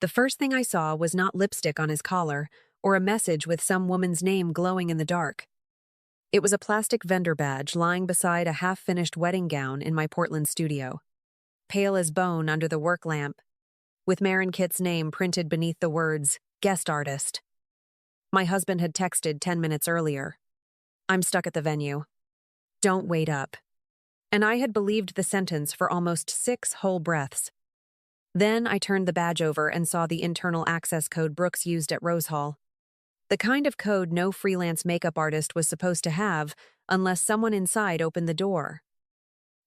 The first thing I saw was not lipstick on his collar or a message with some woman's name glowing in the dark. It was a plastic vendor badge lying beside a half-finished wedding gown in my Portland studio, pale as bone under the work lamp, with Maren Kitt's name printed beneath the words, guest artist. My husband had texted 10 minutes earlier. I'm stuck at the venue. Don't wait up. And I had believed the sentence for almost 6 whole breaths. Then I turned the badge over and saw the internal access code Brooks used at Rose Hall. The kind of code no freelance makeup artist was supposed to have unless someone inside opened the door.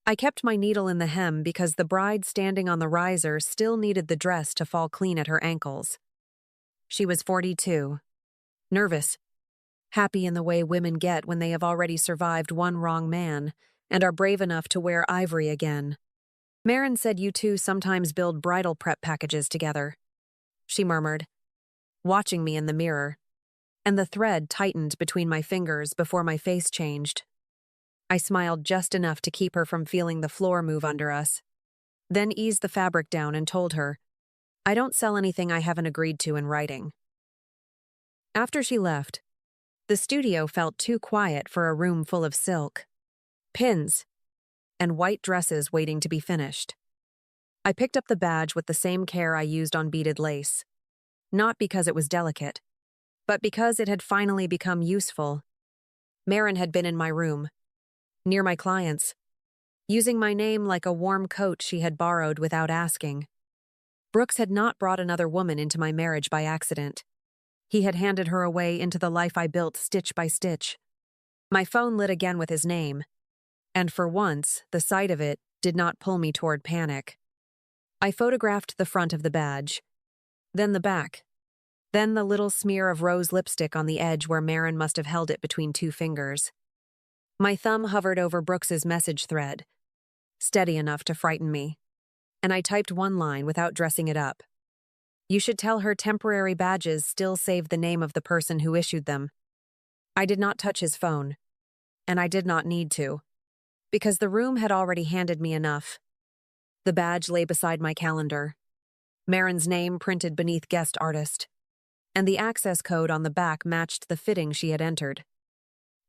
I kept my needle in the hem because the bride standing on the riser still needed the dress to fall clean at her ankles. She was 42. Nervous. Happy in the way women get when they have already survived one wrong man and are brave enough to wear ivory again. Maren said you two sometimes build bridal prep packages together, she murmured, watching me in the mirror, and the thread tightened between my fingers before my face changed. I smiled just enough to keep her from feeling the floor move under us, then eased the fabric down and told her, I don't sell anything I haven't agreed to in writing. After she left, the studio felt too quiet for a room full of silk, pins, and white dresses waiting to be finished. I picked up the badge with the same care I used on beaded lace, not because it was delicate, but because it had finally become useful. Maren had been in my room, near my clients, using my name like a warm coat she had borrowed without asking. Brooks had not brought another woman into my marriage by accident. He had handed her away into the life I built stitch by stitch. My phone lit again with his name, and for once, the sight of it did not pull me toward panic. I photographed the front of the badge, then the back, then the little smear of rose lipstick on the edge where Maren must have held it between 2 fingers. My thumb hovered over Brooks's message thread, steady enough to frighten me, and I typed one line without dressing it up. You should tell her temporary badges still save the name of the person who issued them. I did not touch his phone, and I did not need to, because the room had already handed me enough. The badge lay beside my calendar, Maren's name printed beneath guest artist, and the access code on the back matched the fitting she had entered.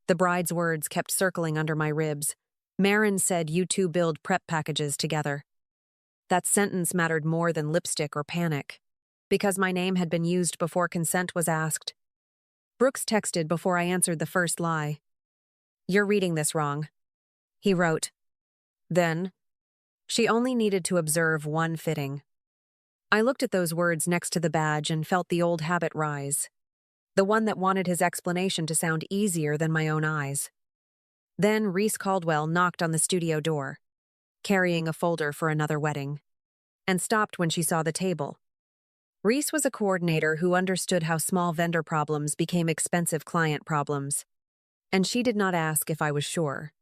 The bride's words kept circling under my ribs. Maren said you two build prep packages together. That sentence mattered more than lipstick or panic, because my name had been used before consent was asked. Brooks texted before I answered the first lie. You're reading this wrong, he wrote. Then, she only needed to observe one fitting. I looked at those words next to the badge and felt the old habit rise, the one that wanted his explanation to sound easier than my own eyes. Then Reese Caldwell knocked on the studio door, carrying a folder for another wedding, and stopped when she saw the table. Reese was a coordinator who understood how small vendor problems became expensive client problems, and she did not ask if I was sure.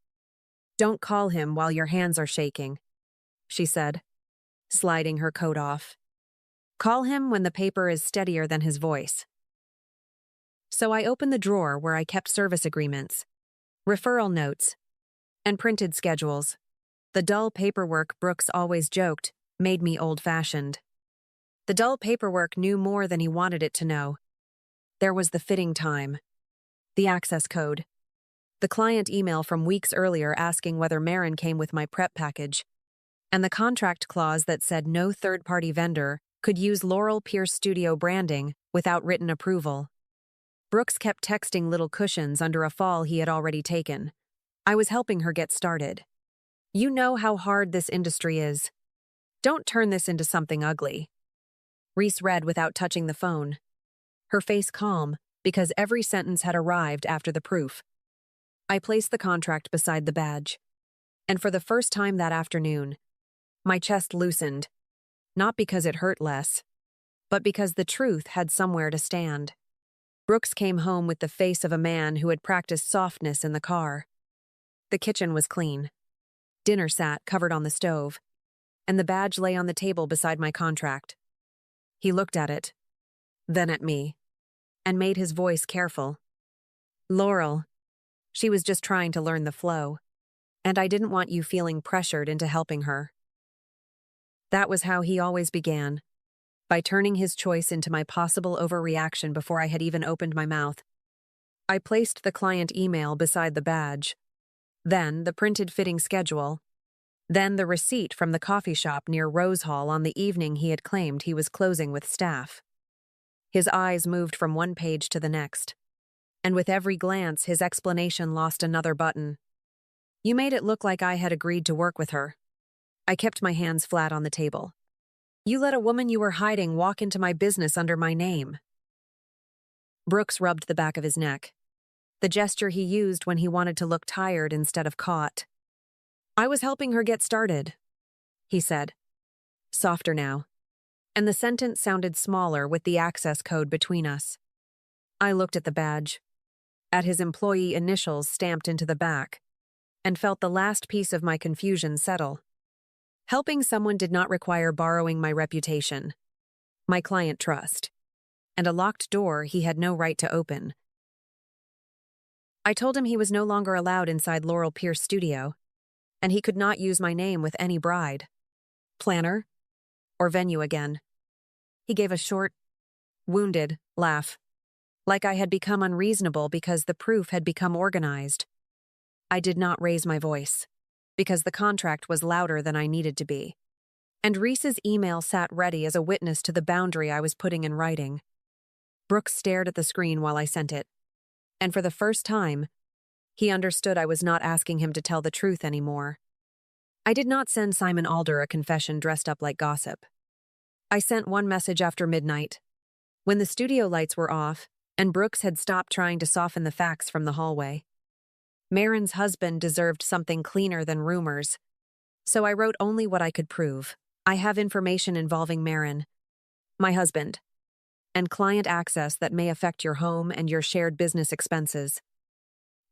Don't call him while your hands are shaking, she said, sliding her coat off. Call him when the paper is steadier than his voice. So I opened the drawer where I kept service agreements, referral notes, and printed schedules. The dull paperwork, Brooks always joked, made me old-fashioned. The dull paperwork knew more than he wanted it to know. There was the fitting time, the access code, the client email from weeks earlier asking whether Maren came with my prep package, and the contract clause that said no third-party vendor could use Laurel Pierce Studio branding without written approval. Brooks kept texting little cushions under a fall he had already taken. I was helping her get started. You know how hard this industry is. Don't turn this into something ugly. Reese read without touching the phone, her face calm because every sentence had arrived after the proof. I placed the contract beside the badge, and for the first time that afternoon, my chest loosened, not because it hurt less, but because the truth had somewhere to stand. Brooks came home with the face of a man who had practiced softness in the car. The kitchen was clean. Dinner sat covered on the stove, and the badge lay on the table beside my contract. He looked at it, then at me, and made his voice careful. Laurel, she was just trying to learn the flow, and I didn't want you feeling pressured into helping her. That was how he always began, by turning his choice into my possible overreaction before I had even opened my mouth. I placed the client email beside the badge, then the printed fitting schedule, then the receipt from the coffee shop near Rose Hall on the evening he had claimed he was closing with staff. His eyes moved from one page to the next, and with every glance his explanation lost another button. You made it look like I had agreed to work with her. I kept my hands flat on the table. You let a woman you were hiding walk into my business under my name. Brooks rubbed the back of his neck, the gesture he used when he wanted to look tired instead of caught. I was helping her get started, he said, softer now, and the sentence sounded smaller with the access code between us. I looked at the badge, at his employee initials stamped into the back, and felt the last piece of my confusion settle. Helping someone did not require borrowing my reputation, my client trust, and a locked door he had no right to open. I told him he was no longer allowed inside Laurel Pierce Studio, and he could not use my name with any bride, planner, or venue again. He gave a short, wounded laugh, like I had become unreasonable because the proof had become organized. I did not raise my voice, because the contract was louder than I needed to be, and Reese's email sat ready as a witness to the boundary I was putting in writing. Brooks stared at the screen while I sent it, and for the first time, he understood I was not asking him to tell the truth anymore. I did not send Simon Alder a confession dressed up like gossip. I sent one message after midnight, when the studio lights were off and Brooks had stopped trying to soften the facts from the hallway. Marin's husband deserved something cleaner than rumors, so I wrote only what I could prove. I have information involving Marin, my husband, and client access that may affect your home and your shared business expenses.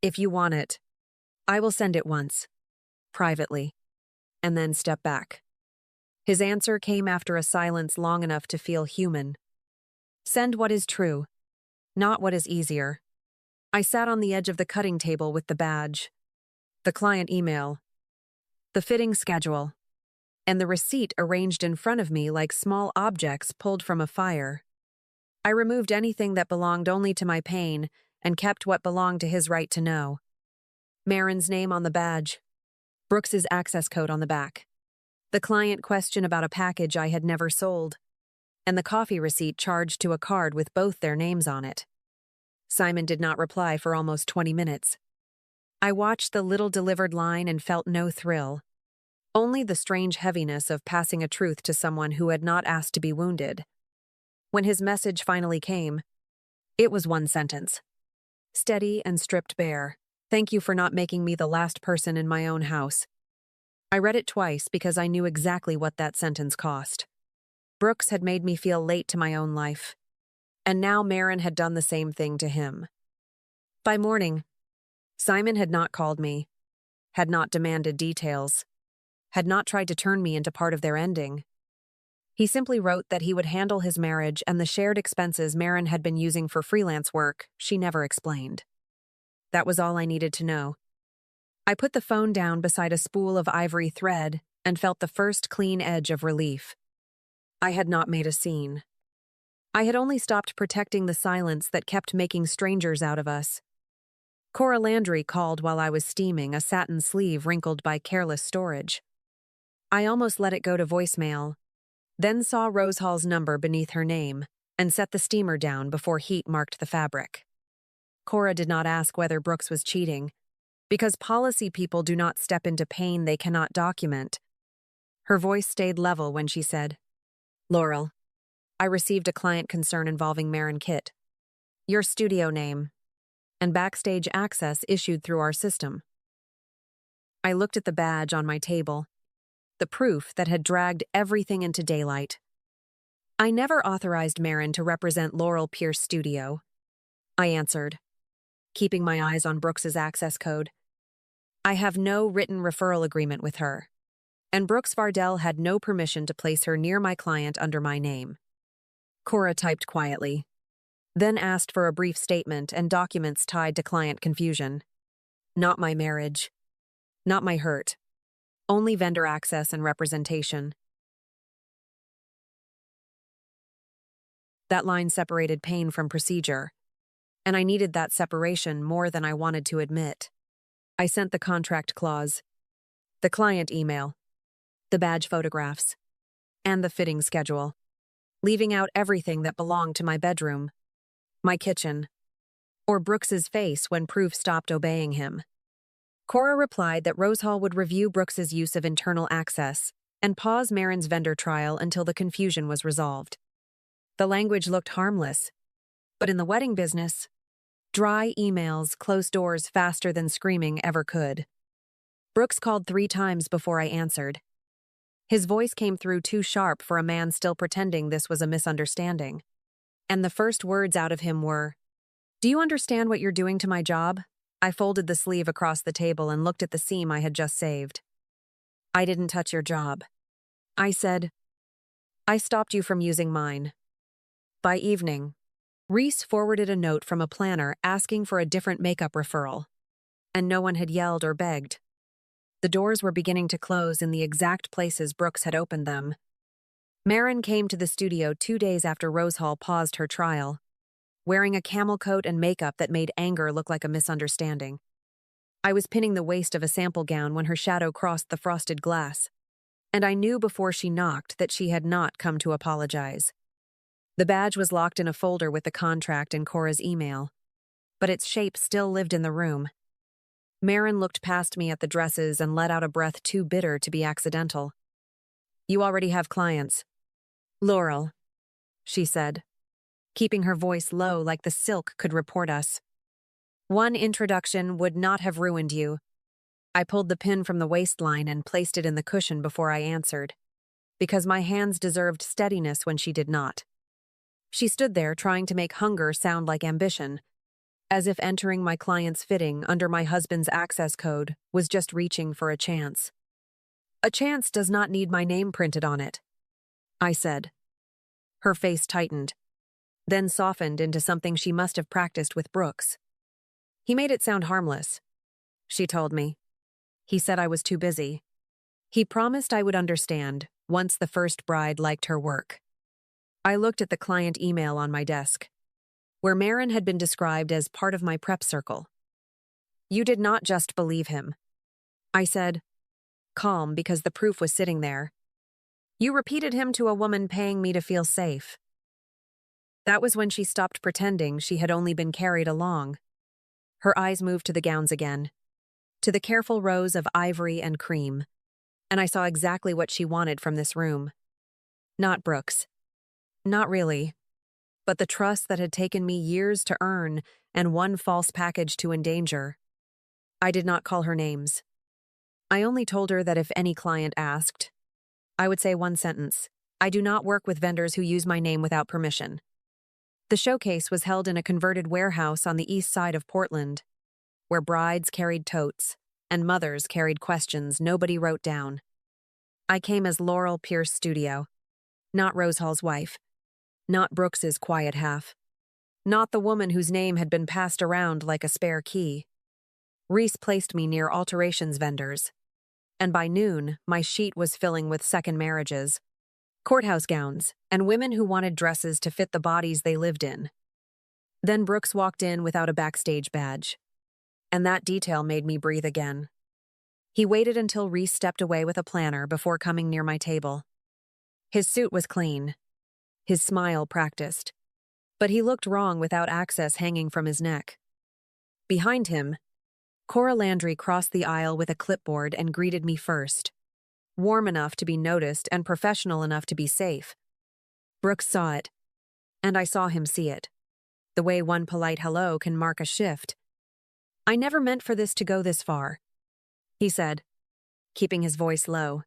If you want it, I will send it once, privately, and then step back. His answer came after a silence long enough to feel human. Send what is true, not what is easier. I sat on the edge of the cutting table with the badge, the client email, the fitting schedule, and the receipt arranged in front of me like small objects pulled from a fire. I removed anything that belonged only to my pain and kept what belonged to his right to know. Marin's name on the badge, Brooks's access code on the back, the client question about a package I had never sold, and the coffee receipt charged to a card with both their names on it. Simon did not reply for almost 20 minutes. I watched the little delivered line and felt no thrill, only the strange heaviness of passing a truth to someone who had not asked to be wounded. When his message finally came, it was one sentence. Steady and stripped bare. Thank you for not making me the last person in my own house. I read it twice because I knew exactly what that sentence cost. Brooks had made me feel late to my own life, and now Marin had done the same thing to him. By morning, Simon had not called me, had not demanded details, had not tried to turn me into part of their ending. He simply wrote that he would handle his marriage and the shared expenses Marin had been using for freelance work she never explained. That was all I needed to know. I put the phone down beside a spool of ivory thread and felt the first clean edge of relief. I had not made a scene. I had only stopped protecting the silence that kept making strangers out of us. Cora Landry called while I was steaming, a satin sleeve wrinkled by careless storage. I almost let it go to voicemail, then saw Rose Hall's number beneath her name and set the steamer down before heat marked the fabric. Cora did not ask whether Brooks was cheating, because policy people do not step into pain they cannot document. Her voice stayed level when she said, Laurel, I received a client concern involving Marin Kitt. Your studio name and backstage access issued through our system. I looked at the badge on my table, the proof that had dragged everything into daylight. I never authorized Marin to represent Laurel Pierce Studio, I answered, keeping my eyes on Brooks's access code. I have no written referral agreement with her, and Brooks Vardell had no permission to place her near my client under my name. Cora typed quietly, then asked for a brief statement and documents tied to client confusion. Not my marriage. Not my hurt. Only vendor access and representation. That line separated pain from procedure, and I needed that separation more than I wanted to admit. I sent the contract clause, the client email, the badge photographs, and the fitting schedule, leaving out everything that belonged to my bedroom, my kitchen, or Brooks's face when Proof stopped obeying him. Cora replied that Rosehall would review Brooks's use of internal access and pause Marin's vendor trial until the confusion was resolved. The language looked harmless, but in the wedding business, dry emails close doors faster than screaming ever could. Brooks called 3 times before I answered. His voice came through too sharp for a man still pretending this was a misunderstanding. And the first words out of him were, "Do you understand what you're doing to my job?" I folded the sleeve across the table and looked at the seam I had just saved. "I didn't touch your job." I said, "I stopped you from using mine." By evening, Reese forwarded a note from a planner asking for a different makeup referral, and no one had yelled or begged. The doors were beginning to close in the exact places Brooks had opened them. Marin came to the studio 2 days after Rosehall paused her trial, wearing a camel coat and makeup that made anger look like a misunderstanding. I was pinning the waist of a sample gown when her shadow crossed the frosted glass, and I knew before she knocked that she had not come to apologize. The badge was locked in a folder with the contract and Cora's email, but its shape still lived in the room. Marin looked past me at the dresses and let out a breath too bitter to be accidental. "You already have clients." "Laurel," she said, keeping her voice low like the silk could report us. "One introduction would not have ruined you." I pulled the pin from the waistline and placed it in the cushion before I answered, because my hands deserved steadiness when she did not. She stood there trying to make hunger sound like ambition, as if entering my client's fitting under my husband's access code was just reaching for a chance. "A chance does not need my name printed on it," I said. Her face tightened, then softened into something she must have practiced with Brooks. "He made it sound harmless," she told me. "He said I was too busy. He promised I would understand once the first bride liked her work." I looked at the client email on my desk, where Marin had been described as part of my prep circle. "You did not just believe him," I said, calm because the proof was sitting there. "You repeated him to a woman paying me to feel safe." That was when she stopped pretending she had only been carried along. Her eyes moved to the gowns again, to the careful rows of ivory and cream, and I saw exactly what she wanted from this room. Not Brooks. Not really. But the trust that had taken me years to earn and one false package to endanger. I did not call her names. I only told her that if any client asked, I would say one sentence: "I do not work with vendors who use my name without permission." The showcase was held in a converted warehouse on the east side of Portland, where brides carried totes and mothers carried questions nobody wrote down. I came as Laurel Pierce Studio, not Rosehall's wife, not Brooks's quiet half, not the woman whose name had been passed around like a spare key. Reese placed me near alterations vendors, and by noon, my sheet was filling with second marriages, courthouse gowns, and women who wanted dresses to fit the bodies they lived in. Then Brooks walked in without a backstage badge, and that detail made me breathe again. He waited until Reese stepped away with a planner before coming near my table. His suit was clean, his smile practiced, but he looked wrong without access hanging from his neck. Behind him, Cora Landry crossed the aisle with a clipboard and greeted me first, warm enough to be noticed and professional enough to be safe. Brooks saw it, and I saw him see it, the way one polite hello can mark a shift. "I never meant for this to go this far," he said, keeping his voice low.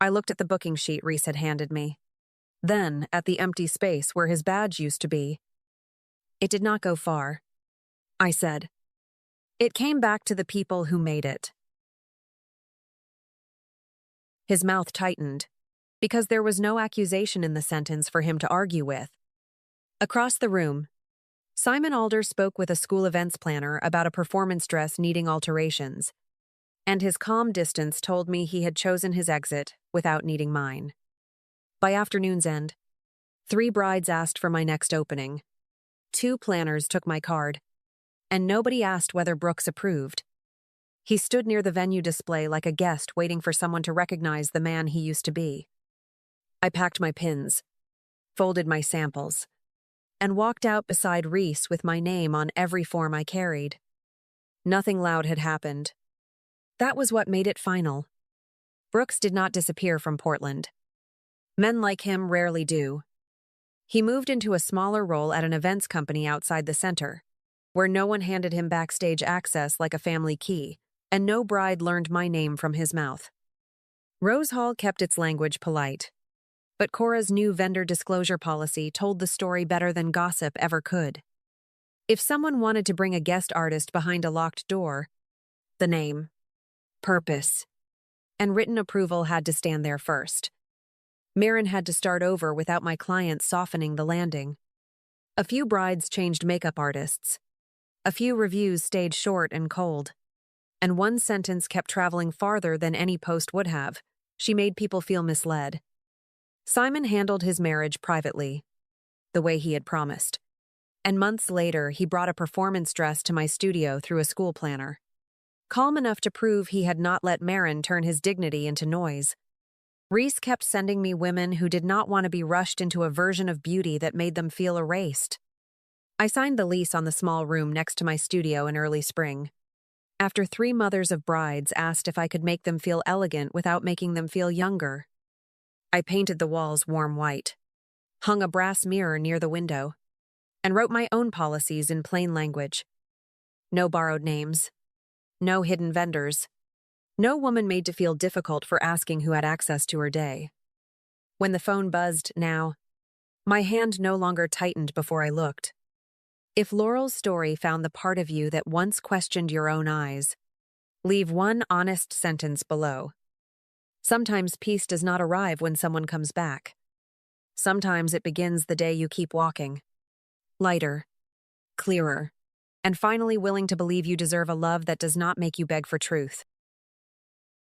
I looked at the booking sheet Reese had handed me, then at the empty space where his badge used to be. "It did not go far," I said. "It came back to the people who made it." His mouth tightened, because there was no accusation in the sentence for him to argue with. Across the room, Simon Alder spoke with a school events planner about a performance dress needing alterations, and his calm distance told me he had chosen his exit without needing mine. By afternoon's end, 3 brides asked for my next opening. 2 planners took my card. And nobody asked whether Brooks approved. He stood near the venue display like a guest waiting for someone to recognize the man he used to be. I packed my pins, folded my samples, and walked out beside Reese with my name on every form I carried. Nothing loud had happened. That was what made it final. Brooks did not disappear from Portland. Men like him rarely do. He moved into a smaller role at an events company outside the center, where no one handed him backstage access like a family key, and no bride learned my name from his mouth. Rose Hall kept its language polite, but Cora's new vendor disclosure policy told the story better than gossip ever could. If someone wanted to bring a guest artist behind a locked door, the name, purpose, and written approval had to stand there first. Marin had to start over without my client softening the landing. A few brides changed makeup artists. A few reviews stayed short and cold. And one sentence kept traveling farther than any post would have. She made people feel misled. Simon handled his marriage privately, the way he had promised. And months later, he brought a performance dress to my studio through a school planner. Calm enough to prove he had not let Marin turn his dignity into noise. Reese kept sending me women who did not want to be rushed into a version of beauty that made them feel erased. I signed the lease on the small room next to my studio in early spring. After 3 mothers of brides asked if I could make them feel elegant without making them feel younger. I painted the walls warm white, hung a brass mirror near the window, and wrote my own policies in plain language. No borrowed names. No hidden vendors. No woman made to feel difficult for asking who had access to her day. When the phone buzzed now, my hand no longer tightened before I looked. If Laurel's story found the part of you that once questioned your own eyes, leave one honest sentence below. Sometimes peace does not arrive when someone comes back. Sometimes it begins the day you keep walking. Lighter, clearer, and finally willing to believe you deserve a love that does not make you beg for truth.